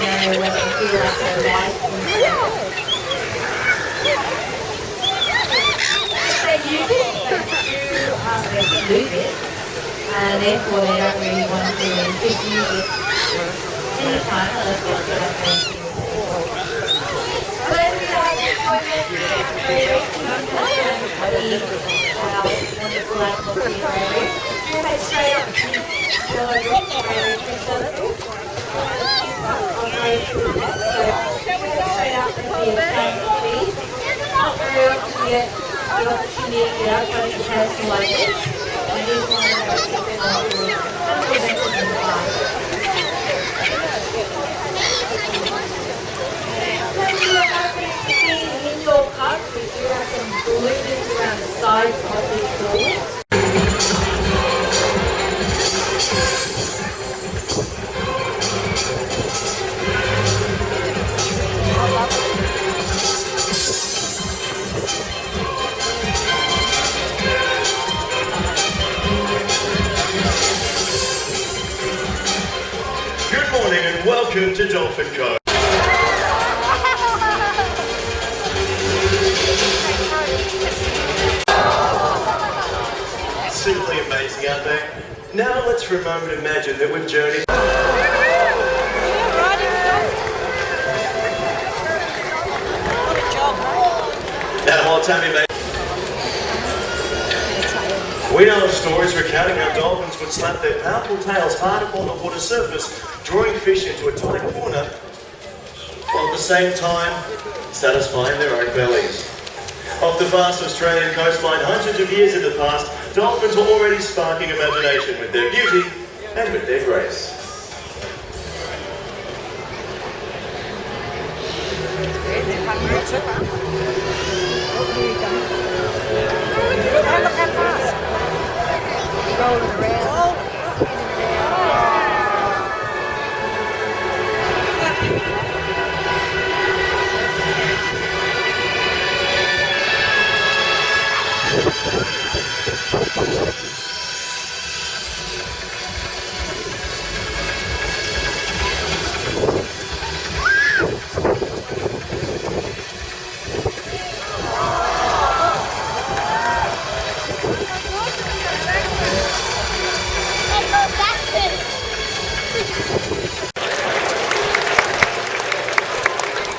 scenario where they feel like their life is they use it, they do lose it, and therefore they don't really want to just use it anytime unless they've got a fancy. In your cup, we do have some balloons around the sides of these doors. Good morning and welcome to Dolphin Cove. Simply amazing out there. Now let's for a moment imagine that we've journeyed. That whole time you made. We know of stories recounting how dolphins would slap their powerful tails hard upon the water surface, drawing fish into a tight corner, while at the same time satisfying their own bellies. Off the vast Australian coastline hundreds of years in the past, dolphins were already sparking imagination with their beauty and with their grace.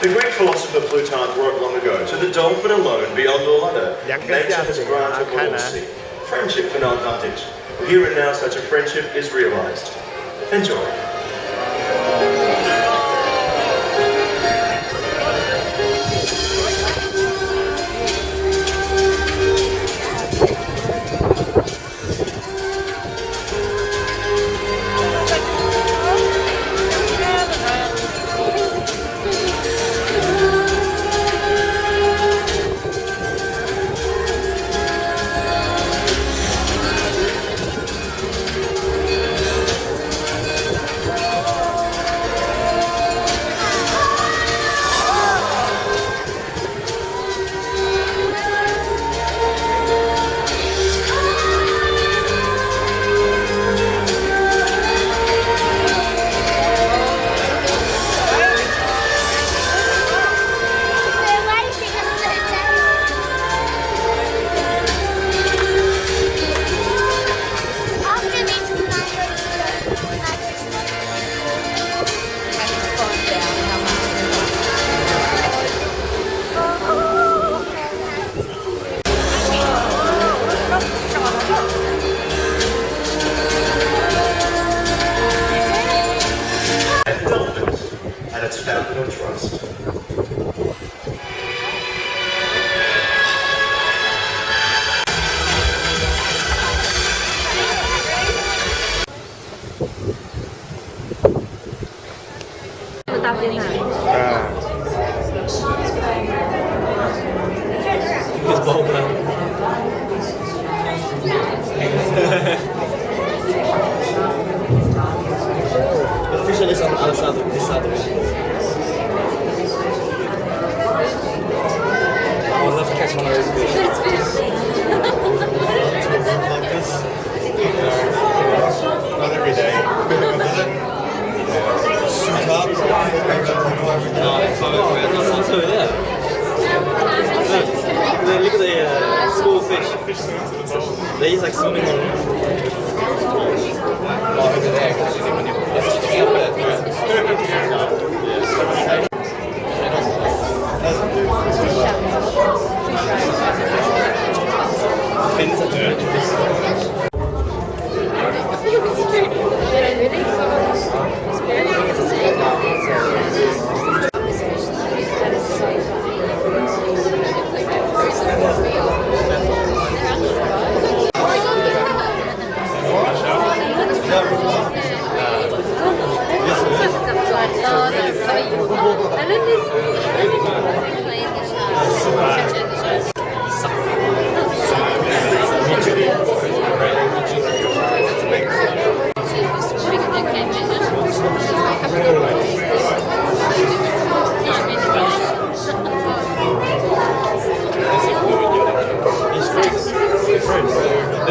The Greek philosopher Plutarch wrote long ago, "To the dolphin alone beyond all other, nature has granted loyalty, friendship for no advantage. Here and now such a friendship is realized." Enjoy. Founded on trust. The fish is on the other side of this side of it. I would love to catch one of those fish. Like this. Not every day. Suit up. fish. They eat like swimming on. Oh, look at that. That's sticking up at fins are good.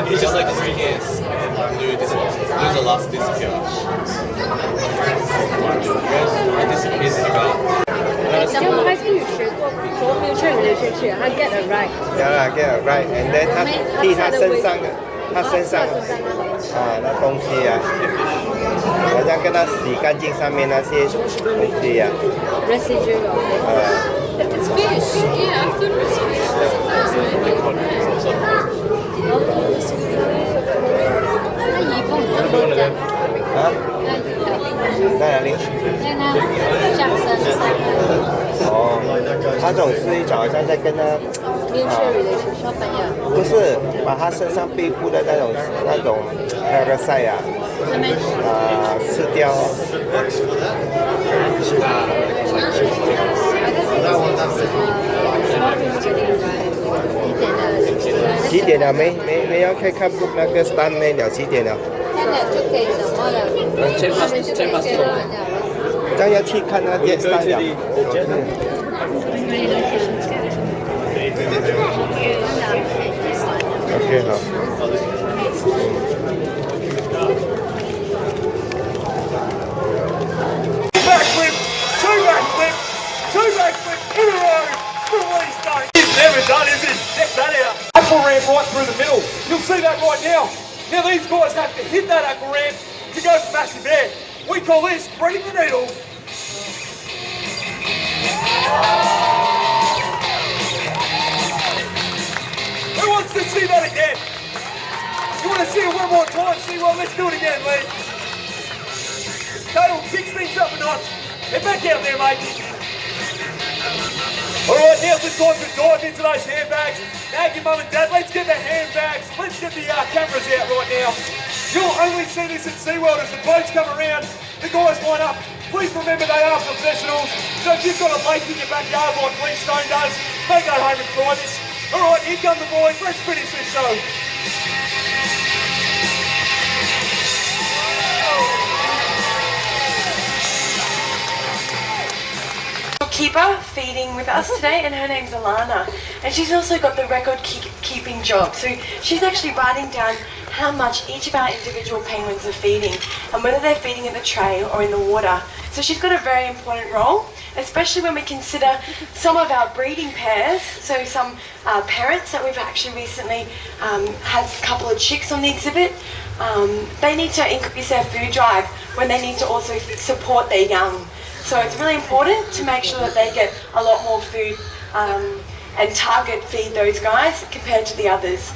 He's just like 3 years and lose the last disappear. Disappears in about. 结果还是有学过 mutual relationship， 他 get a right。 get a right and then 他替他身上的，他身上那东西啊，好像跟他洗干净上面那些东西啊。Residue。It's fish. Yeah, I thought it was fish. 那移动怎么讲？啊？在哪里？在那象身上。哦，他总是一种好像在跟他 mutual relationship 小朋友。不是把他身上背部的那种 parasite 啊，吃掉。几点了？没要去看那个 stuntman 了，几点了？那了就可以什么了？这样要去看那个 stunt 了。OK 好。Backflip, 2 backflip, 2 backflip in a row from Lee Stone. He's never done, is it? Check that out. Aqua ramp right through the middle. You'll see that right now. Now these guys have to hit that aqua ramp to go for massive air. We call this threading the needle. Who wants to see that again? You want to see it one more time? See what? Let's do it again, Lee. Cale kicks things up a notch. Get back out there, mate. Alright, now's the time to dive into those handbags. Nag your mum and dad, let's get the handbags. Let's get the cameras out right now. You'll only see this at SeaWorld as the boats come around, the guys line up. Please remember they are professionals. So if you've got a lake in your backyard like Lee Stone does, take that home and try this. Alright, here come the boys. Let's finish this show. Keeper feeding with us today, and her name's Alana, and she's also got the record keeping job. So she's actually writing down how much each of our individual penguins are feeding and whether they're feeding in the tray or in the water. So she's got a very important role, especially when we consider some of our breeding pairs. So some parents that we've actually recently had a couple of chicks on the exhibit, they need to increase their food drive when they need to also support their young. So it's really important to make sure that they get a lot more food and target feed those guys compared to the others.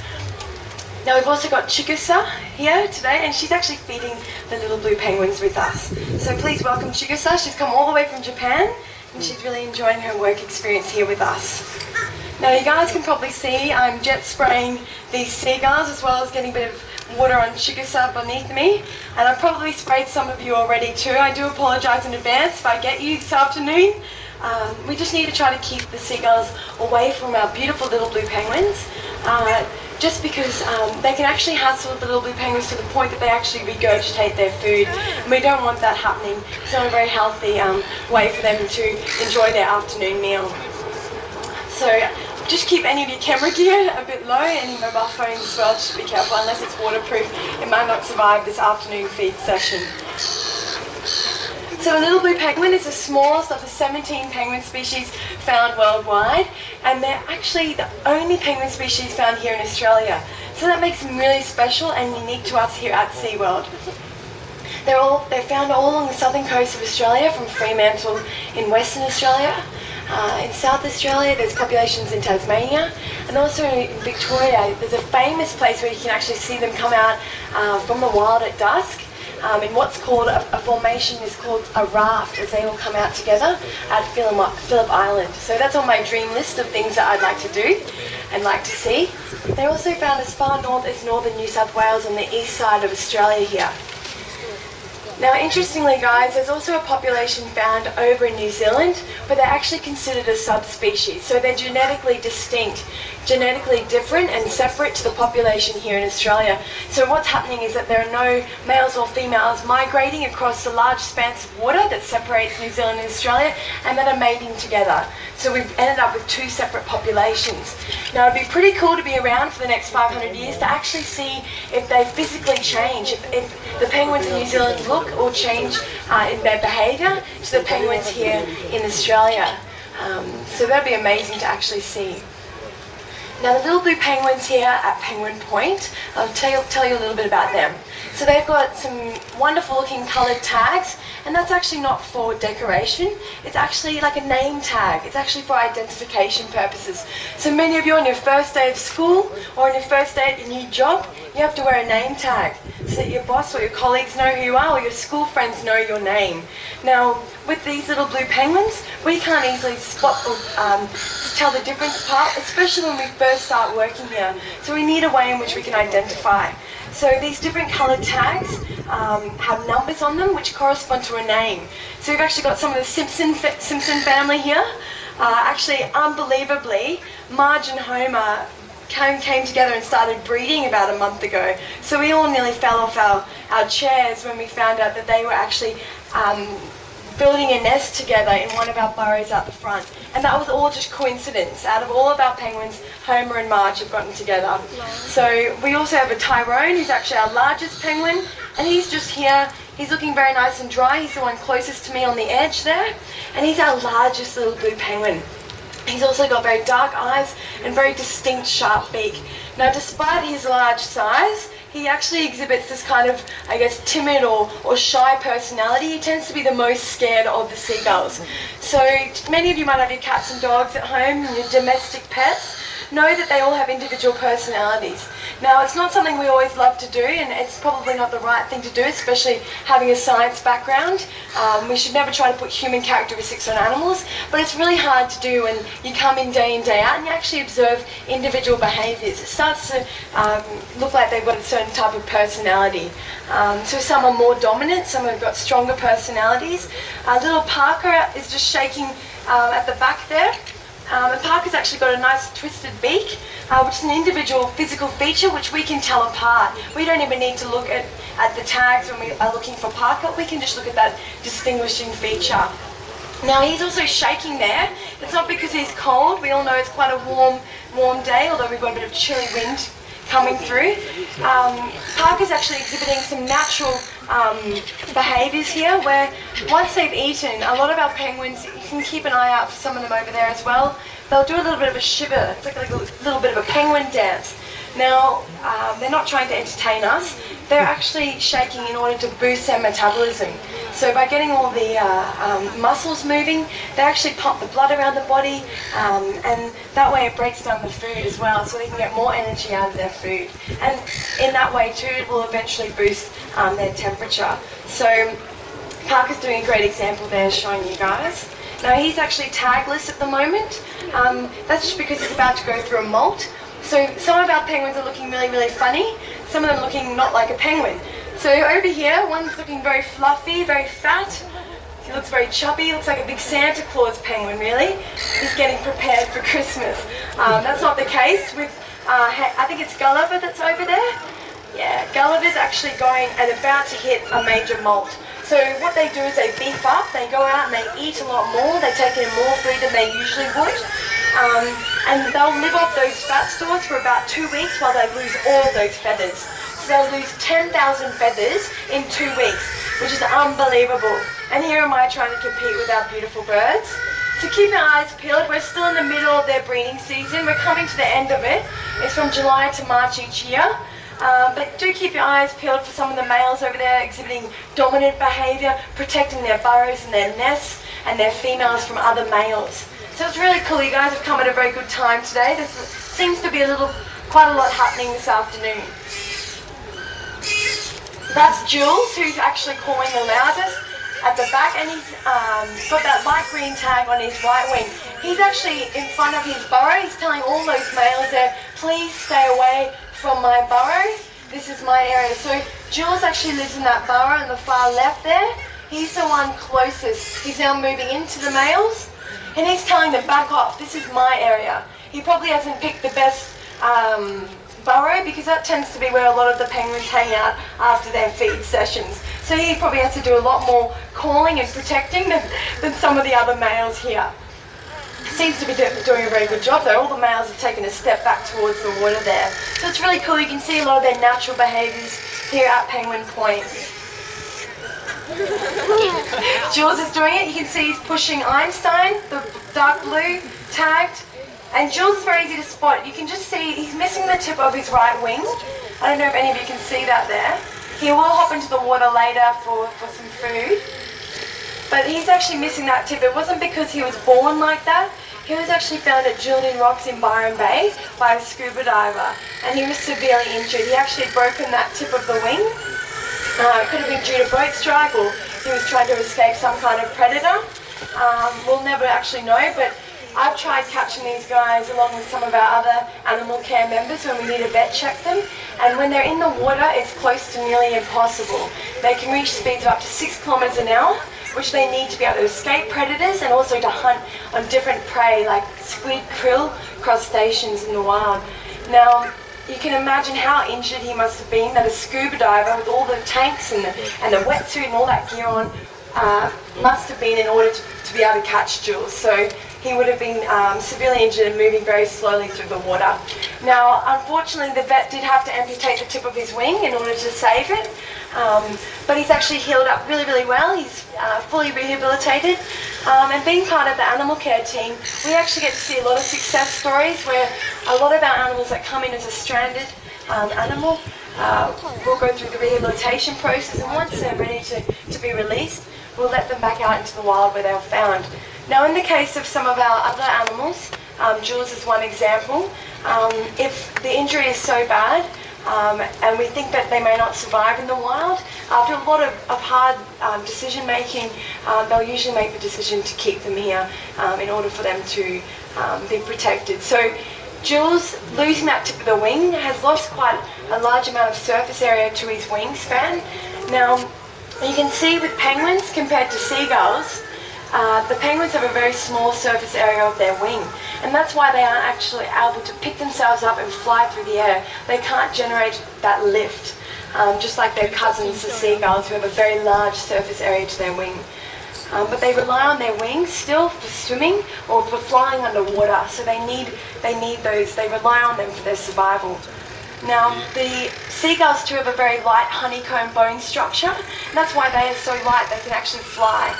Now we've also got Chigusa here today, and she's actually feeding the little blue penguins with us. So please welcome Chigusa. She's come all the way from Japan, and she's really enjoying her work experience here with us. Now you guys can probably see I'm jet spraying these seagulls as well as getting a bit of water on Chigusa beneath me, and I've probably sprayed some of you already too. I do apologise in advance if I get you this afternoon. We just need to try to keep the seagulls away from our beautiful little blue penguins, just because they can actually hassle the little blue penguins to the point that they actually regurgitate their food, and we don't want that happening. It's not a very healthy way for them to enjoy their afternoon meal. So just keep any of your camera gear a bit low, any mobile phones as well, just be careful, unless it's waterproof, it might not survive this afternoon feed session. So a little blue penguin is the smallest of the 17 penguin species found worldwide, and they're actually the only penguin species found here in Australia. So that makes them really special and unique to us here at SeaWorld. They're found all along the southern coast of Australia, from Fremantle in Western Australia. In South Australia, there's populations in Tasmania, and also in Victoria, there's a famous place where you can actually see them come out from the wild at dusk. In what's called a formation is called a raft, as they all come out together at Phillip Island. So that's on my dream list of things that I'd like to do and like to see. They're also found as far north as northern New South Wales on the east side of Australia here. Now, interestingly, guys, there's also a population found over in New Zealand, but they're actually considered a subspecies. So they're genetically distinct, genetically different and separate to the population here in Australia. So what's happening is that there are no males or females migrating across the large expanse of water that separates New Zealand and Australia, and that are mating together. So we've ended up with two separate populations. Now, it'd be pretty cool to be around for the next 500 years to actually see if they physically change, if the penguins in New Zealand look or change in their behaviour to the penguins here in Australia. So that'd be amazing to actually see. Now, the little blue penguins here at Penguin Point, I'll tell you a little bit about them. So they've got some wonderful looking coloured tags, and that's actually not for decoration. It's actually like a name tag. It's actually for identification purposes. So many of you on your first day of school or on your first day at your new job, you have to wear a name tag so that your boss or your colleagues know who you are, or your school friends know your name. Now, with these little blue penguins, we can't easily spot or tell the difference apart, especially when we first start working here. So we need a way in which we can identify. So these different coloured tags have numbers on them which correspond to a name. So we've actually got some of the Simpson family here. Actually, unbelievably, Marge and Homer came together and started breeding about a month ago. So we all nearly fell off our chairs when we found out that they were actually building a nest together in one of our burrows out the front. And that was all just coincidence. Out of all of our penguins, Homer and Marge have gotten together. So we also have a Tyrone, who's actually our largest penguin, and he's just here. He's looking very nice and dry. He's the one closest to me on the edge there, and he's our largest little blue penguin. He's also got very dark eyes and very distinct sharp beak. Now, despite his large size, he actually exhibits this kind of, I guess, timid or shy personality. He tends to be the most scared of the seagulls. So many of you might have your cats and dogs at home, your domestic pets. Know that they all have individual personalities. Now, it's not something we always love to do, and it's probably not the right thing to do, especially having a science background. We should never try to put human characteristics on animals, but it's really hard to do when you come in day out and you actually observe individual behaviours. It starts to look like they've got a certain type of personality. So some are more dominant, some have got stronger personalities. Little Parker is just shaking at the back there. And Parker's actually got a nice twisted beak, which is an individual physical feature which we can tell apart. We don't even need to look at the tags when we are looking for Parker. We can just look at that distinguishing feature. Now, he's also shaking there. It's not because he's cold. We all know it's quite a warm day, although we've got a bit of chilly wind coming through. Parker's actually exhibiting some natural behaviours here, where once they've eaten, a lot of our penguins, you can keep an eye out for some of them over there as well, they'll do a little bit of a shiver. It's like a little bit of a penguin dance. Now, they're not trying to entertain us. They're actually shaking in order to boost their metabolism. So by getting all the muscles moving, they actually pump the blood around the body, and that way it breaks down the food as well, so they can get more energy out of their food. And in that way too, it will eventually boost their temperature. So Parker's doing a great example there, showing you guys. Now, he's actually tagless at the moment. That's just because he's about to go through a molt. So some of our penguins are looking really funny, some of them looking not like a penguin. So over here, one's looking very fluffy, very fat. He looks very chubby, looks like a big Santa Claus penguin, really. He's getting prepared for Christmas. That's not the case with, I think it's Gulliver that's over there. Yeah, Gulliver's actually going and about to hit a major molt. So what they do is they beef up, they go out and they eat a lot more, they take in more food than they usually would. And they'll live off those fat stores for about 2 weeks while they lose all those feathers. months they'll lose 10,000 feathers in 2 weeks, which is unbelievable. And here am I trying to compete with our beautiful birds. So keep your eyes peeled. We're still in the middle of their breeding season. We're coming to the end of it. It's from July to March each year. But do keep your eyes peeled for some of the males over there exhibiting dominant behaviour, protecting their burrows and their nests and their females from other males. So it's really cool. You guys have come at a very good time today. There seems to be quite a lot happening this afternoon. That's Jules, who's actually calling the loudest at the back, and he's got that light green tag on his right wing. He's actually in front of his burrow. He's telling all those males there, please stay away from my burrow. This is my area. So Jules actually lives in that burrow on the far left there. He's the one closest. He's now moving into the males, and he's telling them, back off, this is my area. He probably hasn't picked the best burrow, because that tends to be where a lot of the penguins hang out after their feed sessions. So he probably has to do a lot more calling and protecting than some of the other males here. Seems to be doing a very good job though. All the males have taken a step back towards the water there. So it's really cool. You can see a lot of their natural behaviours here at Penguin Point. Jules is doing it. You can see he's pushing Einstein, the dark blue, tagged. And Jules is very easy to spot. You can just see he's missing the tip of his right wing. I don't know if any of you can see that there. He will hop into the water later for some food. But he's actually missing that tip. It wasn't because he was born like that. He was actually found at Julian Rocks in Byron Bay by a scuba diver. And he was severely injured. He actually broken that tip of the wing. It could have been due to boat strike, or he was trying to escape some kind of predator. We'll never actually know, but I've tried catching these guys along with some of our other animal care members when we need to vet check them. And when they're in the water, it's close to nearly impossible. They can reach speeds of up to 6 kilometres an hour, which they need to be able to escape predators and also to hunt on different prey like squid, krill, crustaceans in the wild. Now, you can imagine how injured he must have been, that a scuba diver with all the tanks and the wetsuit and all that gear on must have been in order to be able to catch Jules. So he would have been severely injured and moving very slowly through the water. Now, unfortunately, the vet did have to amputate the tip of his wing in order to save it. But he's actually healed up really, really well. He's fully rehabilitated. And being part of the animal care team, we actually get to see a lot of success stories where a lot of our animals that come in as a stranded animal will go through the rehabilitation process, and once they're ready to be released, we'll let them back out into the wild where they were found. Now, in the case of some of our other animals, Jules is one example. If the injury is so bad, and we think that they may not survive in the wild, after a lot of hard decision making, they'll usually make the decision to keep them here in order for them to be protected. So Jules, losing that tip of the wing, has lost quite a large amount of surface area to his wingspan. Now, you can see with penguins compared to seagulls, the penguins have a very small surface area of their wing, and that's why they aren't actually able to pick themselves up and fly through the air. They can't generate that lift, just like their cousins, the seagulls, who have a very large surface area to their wing. But they rely on their wings still for swimming or for flying underwater, so they need those, they rely on them for their survival. Now, the seagulls too have a very light honeycomb bone structure, and that's why they are so light they can actually fly.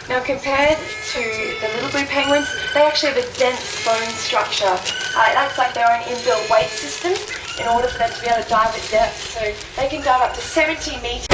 Now, compared to the little blue penguins, they actually have a dense bone structure. It acts like their own inbuilt weight system in order for them to be able to dive at depth. So they can dive up to 70 metres.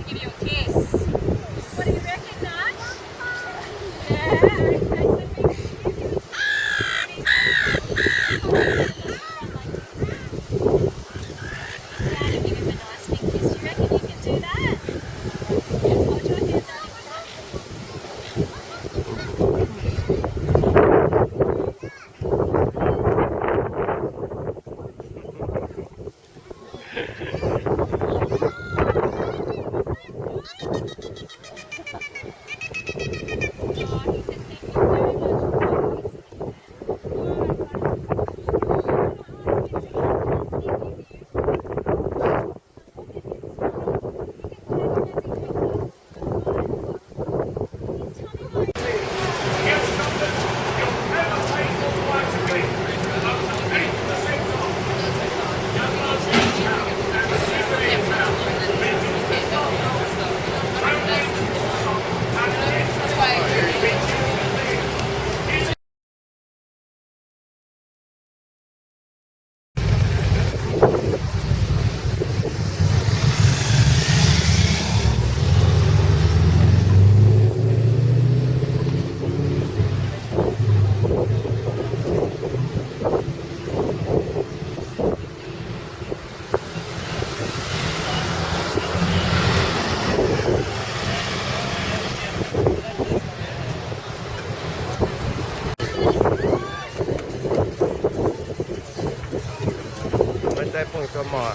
Give you a kiss. What do you reckon, Nat? Yeah, give him a nice big kiss. Do you reckon you can do that? Yes, hold your hands out like that.我们在碰什么？